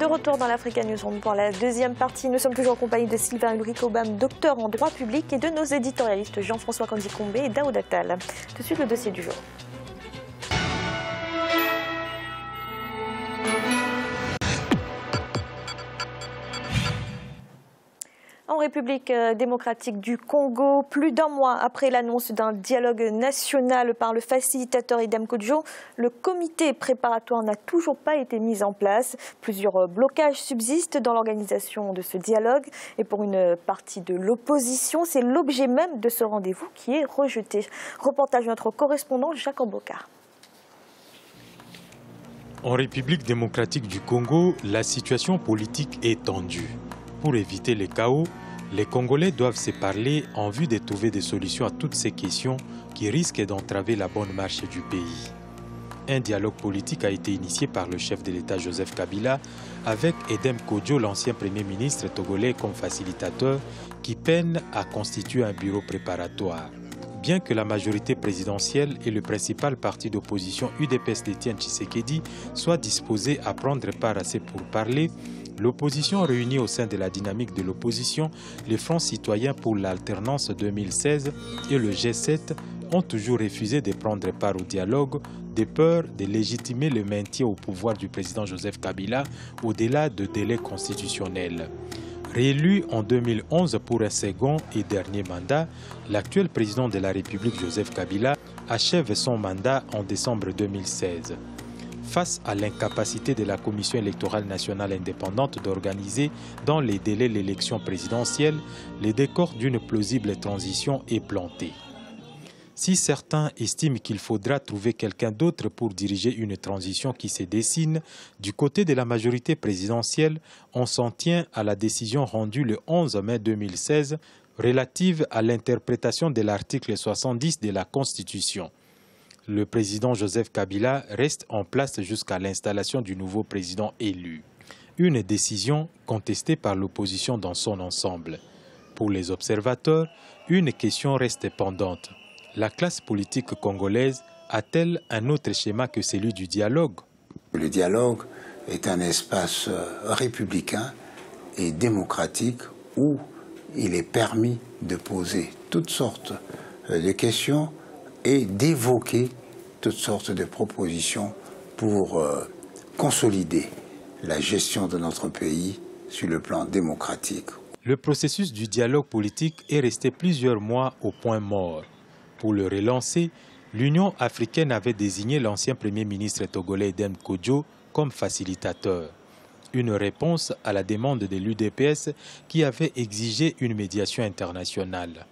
de retour dans l'Africa Newsroom pour la deuxième partie. Nous sommes toujours en compagnie de Sylvain Ulrich Obam, docteur en droit public, et de nos éditorialistes Jean-François Kandikombe et Daoud Attal. Tout de suite, le dossier du jour. En République démocratique du Congo, plus d'un mois après l'annonce d'un dialogue national par le facilitateur Edem Kodjo, le comité préparatoire n'a toujours pas été mis en place. Plusieurs blocages subsistent dans l'organisation de ce dialogue et pour une partie de l'opposition, c'est l'objet même de ce rendez-vous qui est rejeté. Reportage de notre correspondant Jacob Bocard. En République démocratique du Congo, la situation politique est tendue. Pour éviter les chaos, les Congolais doivent se parler en vue de trouver des solutions à toutes ces questions qui risquent d'entraver la bonne marche du pays. Un dialogue politique a été initié par le chef de l'État Joseph Kabila avec Edem Kodjo, l'ancien Premier ministre togolais, comme facilitateur, qui peine à constituer un bureau préparatoire. Bien que la majorité présidentielle et le principal parti d'opposition UDPS d'Étienne Tshisekedi soient disposés à prendre part à ces pourparlers, l'opposition réunie au sein de la dynamique de l'opposition, les Fronts citoyens pour l'alternance 2016 et le G7 ont toujours refusé de prendre part au dialogue de peur de légitimer le maintien au pouvoir du président Joseph Kabila au-delà de délais constitutionnels. Réélu en 2011 pour un second et dernier mandat, l'actuel président de la République Joseph Kabila achève son mandat en décembre 2016. Face à l'incapacité de la Commission électorale nationale indépendante d'organiser dans les délais l'élection présidentielle, le décor d'une plausible transition est planté. Si certains estiment qu'il faudra trouver quelqu'un d'autre pour diriger une transition qui se dessine, du côté de la majorité présidentielle, on s'en tient à la décision rendue le 11 mai 2016 relative à l'interprétation de l'article 70 de la Constitution. Le président Joseph Kabila reste en place jusqu'à l'installation du nouveau président élu. Une décision contestée par l'opposition dans son ensemble. Pour les observateurs, une question reste pendante. La classe politique congolaise a-t-elle un autre schéma que celui du dialogue? Le dialogue est un espace républicain et démocratique où il est permis de poser toutes sortes de questions et d'évoquer toutes sortes de propositions pour consolider la gestion de notre pays sur le plan démocratique. Le processus du dialogue politique est resté plusieurs mois au point mort. Pour le relancer, l'Union africaine avait désigné l'ancien Premier ministre togolais Edem Kodjo comme facilitateur. Une réponse à la demande de l'UDPS qui avait exigé une médiation internationale.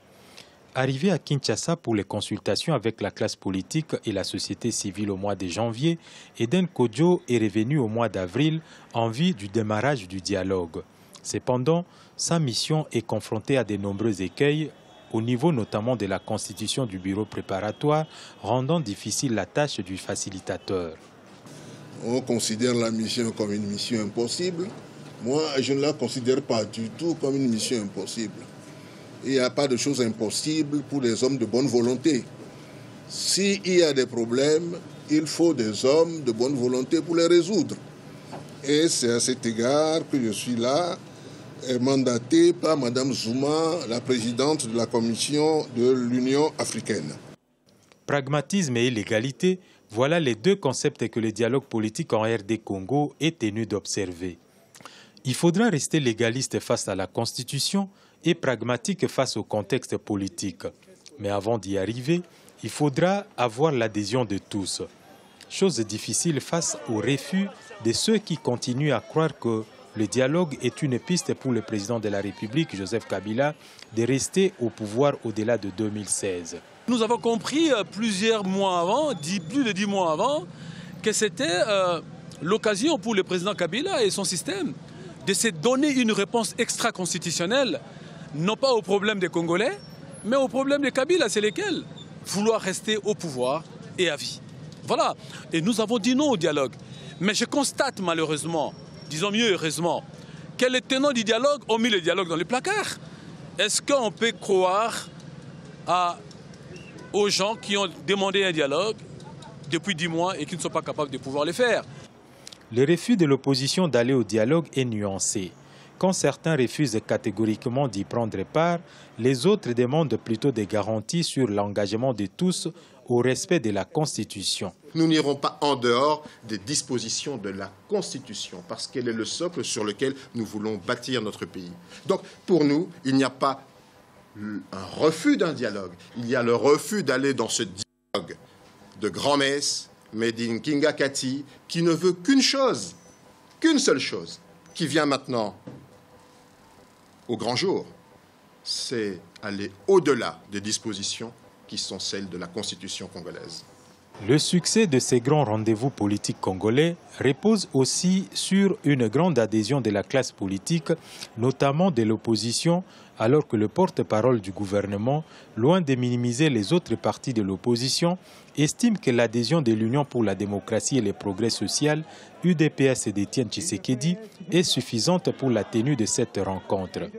Arrivé à Kinshasa pour les consultations avec la classe politique et la société civile au mois de janvier, Edem Kodjo est revenu au mois d'avril en vue du démarrage du dialogue. Cependant, sa mission est confrontée à de nombreux écueils, au niveau notamment de la constitution du bureau préparatoire, rendant difficile la tâche du facilitateur. On considère la mission comme une mission impossible. Moi, je ne la considère pas du tout comme une mission impossible. Il n'y a pas de choses impossibles pour les hommes de bonne volonté. S'il y a des problèmes, il faut des hommes de bonne volonté pour les résoudre. Et c'est à cet égard que je suis là, mandaté par Mme Zouma, la présidente de la Commission de l'Union africaine. Pragmatisme et l'égalité, voilà les deux concepts que le dialogue politique en RD Congo est tenu d'observer. Il faudra rester légaliste face à la Constitution et pragmatique face au contexte politique. Mais avant d'y arriver, il faudra avoir l'adhésion de tous. Chose difficile face au refus de ceux qui continuent à croire que le dialogue est une piste pour le président de la République, Joseph Kabila, de rester au pouvoir au-delà de 2016. Nous avons compris plusieurs mois avant, plus de 10 mois avant, que c'était l'occasion pour le président Kabila et son système de se donner une réponse extra-constitutionnelle, non pas au problème des Congolais, mais au problème de Kabila, c'est lesquels? Vouloir rester au pouvoir et à vie. Voilà. Et nous avons dit non au dialogue. Mais je constate malheureusement, disons mieux heureusement, que les tenants du dialogue ont mis le dialogue dans les placards. Est-ce qu'on peut croire aux gens qui ont demandé un dialogue depuis 10 mois et qui ne sont pas capables de pouvoir le faire? Le refus de l'opposition d'aller au dialogue est nuancé. Quand certains refusent catégoriquement d'y prendre part, les autres demandent plutôt des garanties sur l'engagement de tous au respect de la Constitution. Nous n'irons pas en dehors des dispositions de la Constitution, parce qu'elle est le socle sur lequel nous voulons bâtir notre pays. Donc, pour nous, il n'y a pas un refus d'un dialogue. Il y a le refus d'aller dans ce dialogue de grand-messe, made in Kingakati, qui ne veut qu'une chose, qu'une seule chose, qui vient maintenant au grand jour, c'est aller au-delà des dispositions qui sont celles de la Constitution congolaise. Le succès de ces grands rendez-vous politiques congolais repose aussi sur une grande adhésion de la classe politique, notamment de l'opposition, alors que le porte-parole du gouvernement, loin de minimiser les autres partis de l'opposition, estime que l'adhésion de l'Union pour la démocratie et le progrès social, UDPS d'Étienne Tshisekedi, est suffisante pour la tenue de cette rencontre.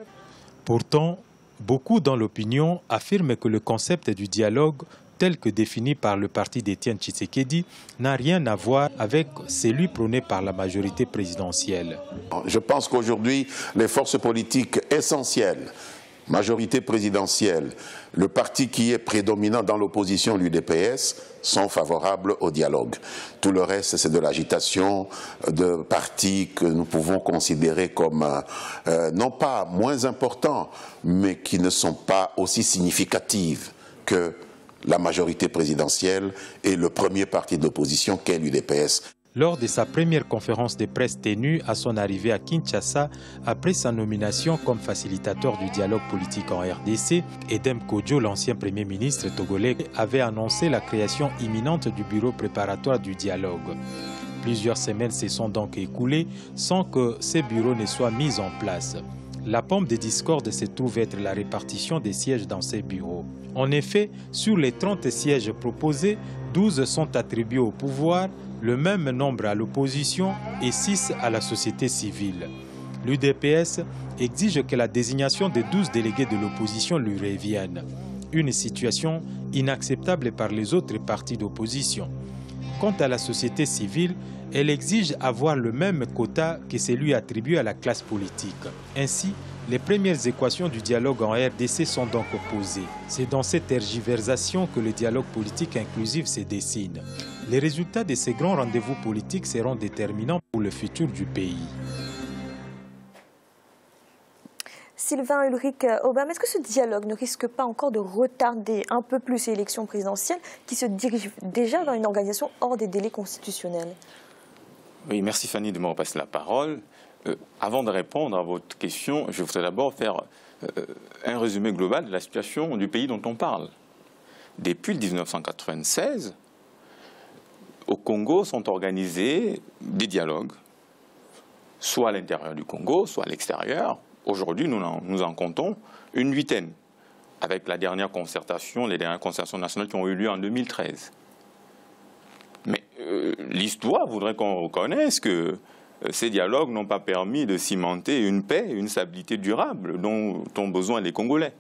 Pourtant, beaucoup dans l'opinion affirment que le concept du dialogue, tel que défini par le parti d'Étienne Tshisekedi, n'a rien à voir avec celui prôné par la majorité présidentielle. Je pense qu'aujourd'hui, les forces politiques essentielles, majorité présidentielle, le parti qui est prédominant dans l'opposition, l'UDPS, sont favorables au dialogue. Tout le reste, c'est de l'agitation de partis que nous pouvons considérer comme non pas moins importants, mais qui ne sont pas aussi significatifs que la majorité présidentielle et le premier parti d'opposition qu'est l'UDPS. Lors de sa première conférence de presse tenue à son arrivée à Kinshasa, après sa nomination comme facilitateur du dialogue politique en RDC, Edem Kodjo, l'ancien Premier ministre togolais, avait annoncé la création imminente du bureau préparatoire du dialogue. Plusieurs semaines se sont donc écoulées sans que ce bureau ne soit mis en place. La pomme de discorde se trouve être la répartition des sièges dans ces bureaux. En effet, sur les 30 sièges proposés, 12 sont attribués au pouvoir, le même nombre à l'opposition et 6 à la société civile. L'UDPS exige que la désignation des 12 délégués de l'opposition lui revienne. Une situation inacceptable par les autres partis d'opposition. Quant à la société civile, elle exige avoir le même quota que celui attribué à la classe politique. Ainsi, les premières équations du dialogue en RDC sont donc posées. C'est dans cette tergiversation que le dialogue politique inclusif se dessine. Les résultats de ces grands rendez-vous politiques seront déterminants pour le futur du pays. Sylvain Ulrich Obama, est-ce que ce dialogue ne risque pas encore de retarder un peu plus l'élection présidentielle qui se dirige déjà vers une organisation hors des délais constitutionnels? Oui, merci Fanny de me repasser la parole. Avant de répondre à votre question, je voudrais d'abord faire un résumé global de la situation du pays dont on parle. Depuis 1996, au Congo sont organisés des dialogues, soit à l'intérieur du Congo, soit à l'extérieur. Aujourd'hui, nous en comptons une huitaine, avec la dernière concertation, les dernières concertations nationales qui ont eu lieu en 2013. Mais l'histoire voudrait qu'on reconnaisse que ces dialogues n'ont pas permis de cimenter une paix, une stabilité durable dont ont besoin les Congolais.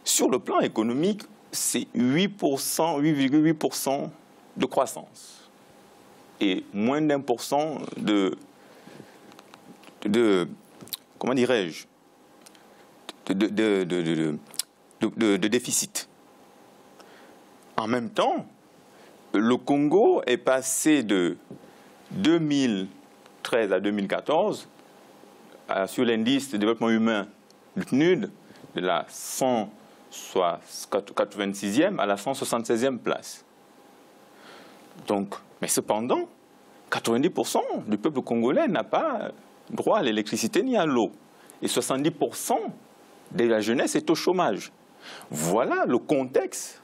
Sur le plan économique, c'est 8,8% de croissance et moins d'1% comment dirais-je, de déficit. En même temps, le Congo est passé de 2013 à 2014 sur l'indice de développement humain du PNUD de la 186e à la 176e place. Donc, mais cependant, 90% du peuple congolais n'a pas droit à l'électricité ni à l'eau. Et 70% de la jeunesse est au chômage. Voilà le contexte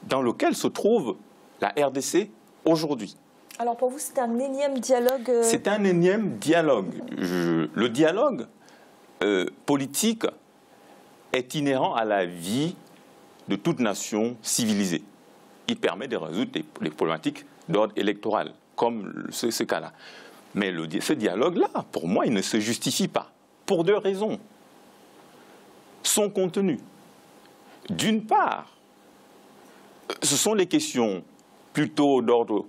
dans lequel se trouve la RDC aujourd'hui. Alors pour vous, c'est un énième dialogue C'est un énième dialogue. Le dialogue politique est inhérent à la vie de toute nation civilisée. Il permet de résoudre les problématiques d'ordre électoral, comme ce cas-là. Mais ce dialogue-là, pour moi, il ne se justifie pas, pour deux raisons. Son contenu. D'une part, ce sont les questions plutôt d'ordre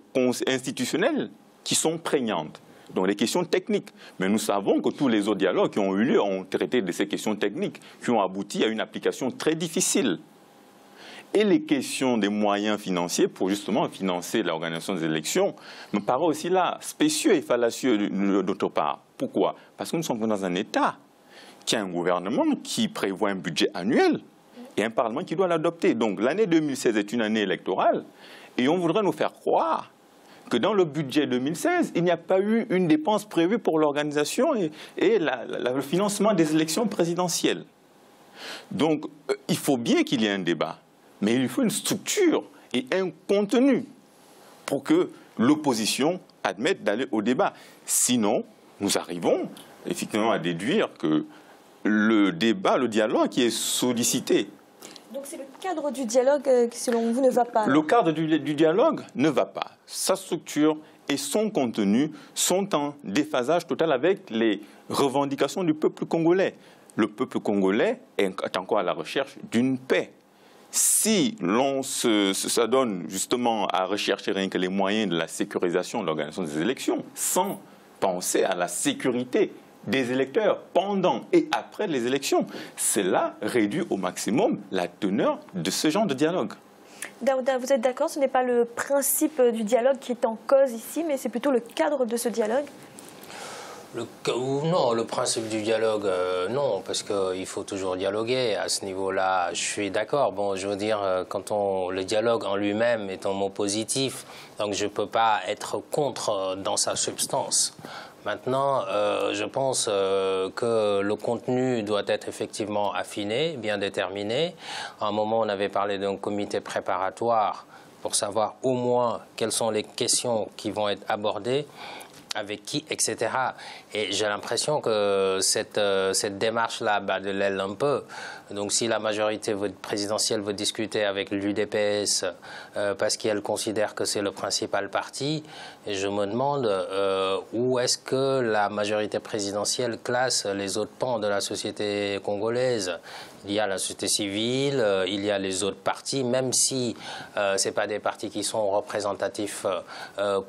institutionnel qui sont prégnantes. Donc les questions techniques. Mais nous savons que tous les autres dialogues qui ont eu lieu ont traité de ces questions techniques, qui ont abouti à une application très difficile. Et les questions des moyens financiers pour justement financer l'organisation des élections me paraît aussi là spécieux et fallacieux d'autre part. Pourquoi? Parce que nous sommes dans un État qui a un gouvernement qui prévoit un budget annuel et un Parlement qui doit l'adopter. Donc l'année 2016 est une année électorale et on voudrait nous faire croire que dans le budget 2016, il n'y a pas eu une dépense prévue pour l'organisation et le financement des élections présidentielles. Donc il faut bien qu'il y ait un débat. Mais il faut une structure et un contenu pour que l'opposition admette d'aller au débat. Sinon, nous arrivons effectivement à déduire que le débat, le dialogue qui est sollicité. Donc c'est le cadre du dialogue qui, selon vous, ne va pas? Le cadre du dialogue ne va pas. Sa structure et son contenu sont en déphasage total avec les revendications du peuple congolais. Le peuple congolais est encore à la recherche d'une paix. Si l'on s'adonne justement à rechercher rien que les moyens de la sécurisation de l'organisation des élections, sans penser à la sécurité des électeurs pendant et après les élections, cela réduit au maximum la teneur de ce genre de dialogue. Daouda, vous êtes d'accord, ce n'est pas le principe du dialogue qui est en cause ici, mais c'est plutôt le cadre de ce dialogue? Non, le principe du dialogue, non, parce qu'il faut toujours dialoguer. À ce niveau-là, je suis d'accord. Bon, je veux dire, le dialogue en lui-même est un mot positif, donc je ne peux pas être contre dans sa substance. Maintenant, je pense que le contenu doit être effectivement affiné, bien déterminé. À un moment, on avait parlé d'un comité préparatoire pour savoir au moins quelles sont les questions qui vont être abordées, avec qui, etc. Et j'ai l'impression que cette démarche-là bat de l'aile un peu. Donc si la majorité présidentielle veut discuter avec l'UDPS parce qu'elle considère que c'est le principal parti, je me demande où est-ce que la majorité présidentielle classe les autres pans de la société congolaise. Il y a la société civile, il y a les autres partis, même si ce n'est pas des partis qui sont représentatifs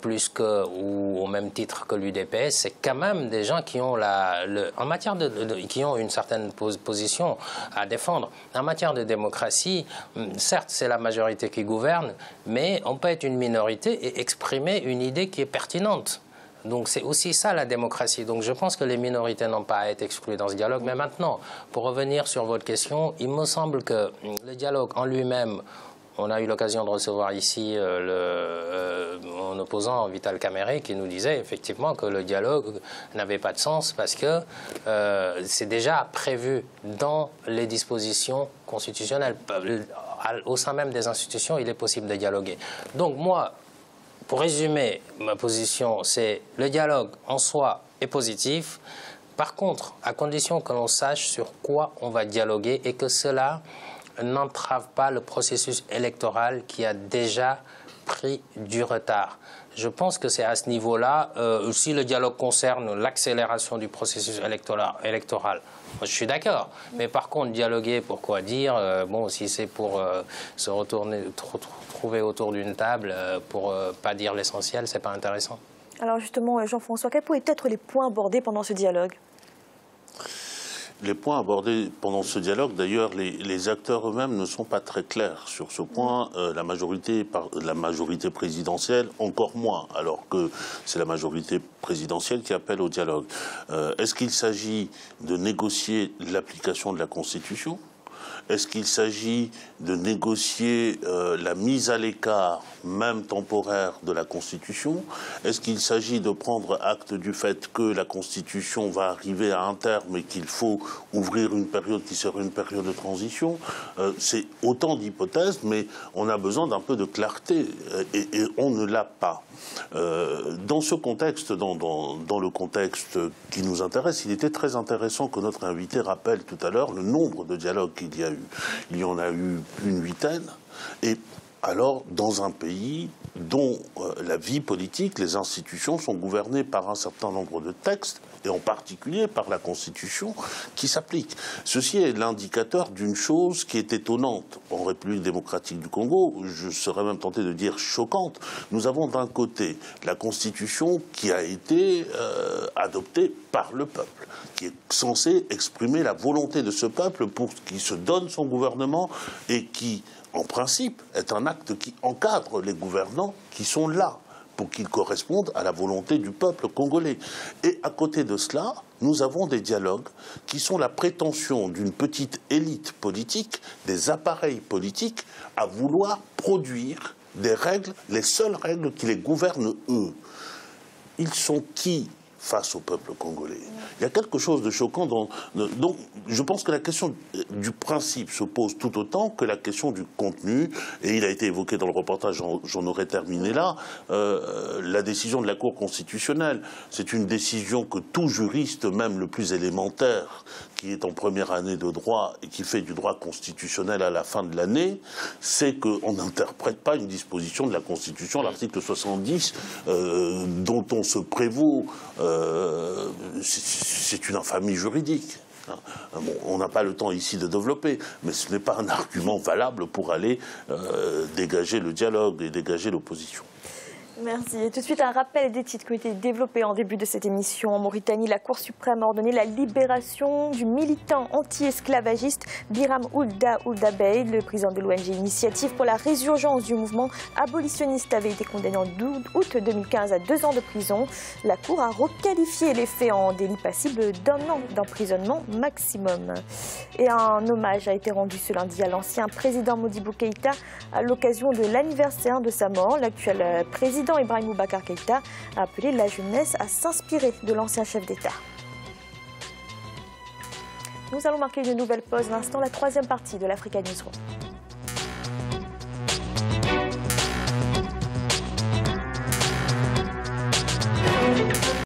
plus que ou au même titre que l'UDPS, c'est quand même des gens qui ont, en matière qui ont une certaine position à défendre. En matière de démocratie, certes, c'est la majorité qui gouverne, mais on peut être une minorité et exprimer une idée qui est pertinente. Donc c'est aussi ça la démocratie. Donc je pense que les minorités n'ont pas à être exclues dans ce dialogue. Mais maintenant, pour revenir sur votre question, il me semble que le dialogue en lui-même, on a eu l'occasion de recevoir ici mon opposant Vital Kamerhe qui nous disait effectivement que le dialogue n'avait pas de sens parce que c'est déjà prévu dans les dispositions constitutionnelles. Au sein même des institutions, il est possible de dialoguer. Donc moi, pour résumer ma position, c'est le dialogue en soi est positif. Par contre, à condition que l'on sache sur quoi on va dialoguer et que cela n'entrave pas le processus électoral qui a déjà pris du retard. Je pense que c'est à ce niveau-là, si le dialogue concerne l'accélération du processus électoral, moi, je suis d'accord. Mais par contre, dialoguer, pourquoi dire bon, si c'est pour se trouver autour d'une table, pour pas dire l'essentiel, c'est pas intéressant. Alors justement, Jean-François, quels pourraient être les points abordés pendant ce dialogue? Les points abordés pendant ce dialogue, d'ailleurs, les acteurs eux-mêmes ne sont pas très clairs sur ce point. La majorité présidentielle, encore moins, alors que c'est la majorité présidentielle qui appelle au dialogue. Est-ce qu'il s'agit de négocier l'application de la Constitution ? Est-ce qu'il s'agit de négocier la mise à l'écart, même temporaire, de la Constitution? Est-ce qu'il s'agit de prendre acte du fait que la Constitution va arriver à un terme et qu'il faut ouvrir une période qui serait une période de transition? C'est autant d'hypothèses, mais on a besoin d'un peu de clarté et on ne l'a pas. Dans ce contexte, dans le contexte qui nous intéresse, il était très intéressant que notre invité rappelle tout à l'heure le nombre de dialogues qu'il y a eu. Il y en a eu une 8aine. Et alors, dans un pays dont la vie politique, les institutions sont gouvernées par un certain nombre de textes, et en particulier par la Constitution qui s'applique. Ceci est l'indicateur d'une chose qui est étonnante en République démocratique du Congo, je serais même tenté de dire choquante. Nous avons d'un côté la Constitution qui a été adoptée par le peuple, qui est censée exprimer la volonté de ce peuple pour qu'il se donne son gouvernement et qui, en principe, est un acte qui encadre les gouvernants qui sont là, pour qu'ils correspondent à la volonté du peuple congolais. Et à côté de cela, nous avons des dialogues qui sont la prétention d'une petite élite politique, des appareils politiques, à vouloir produire des règles, les seules règles qui les gouvernent eux. Ils sont qui face au peuple congolais? Il y a quelque chose de choquant. Donc, je pense que la question du principe se pose tout autant que la question du contenu. Et il a été évoqué dans le reportage, j'en aurais terminé là, la décision de la Cour constitutionnelle. C'est une décision que tout juriste, même le plus élémentaire, qui est en première année de droit et qui fait du droit constitutionnel à la fin de l'année, c'est qu'on n'interprète pas une disposition de la Constitution, l'article 70, dont on se prévaut. C'est une infamie juridique. Bon, on n'a pas le temps ici de développer, mais ce n'est pas un argument valable pour aller dégager le dialogue et dégager l'opposition. Merci. Et tout de suite, un rappel des titres qui ont été développés en début de cette émission. En Mauritanie, la Cour suprême a ordonné la libération du militant anti-esclavagiste Biram Ould Bey. Le président de l'ONG Initiative pour la résurgence du mouvement abolitionniste avait été condamné en août 2015 à 2 ans de prison. La Cour a requalifié les faits en délit passible d'1 an d'emprisonnement maximum. Et un hommage a été rendu ce lundi à l'ancien président Modibo Keïta à l'occasion de l'anniversaire de sa mort. L'actuel président Ibrahim Boubacar Keïta a appelé la jeunesse à s'inspirer de l'ancien chef d'État. Nous allons marquer une nouvelle pause. L'instant, la 3e partie de l'Africa Newsroom.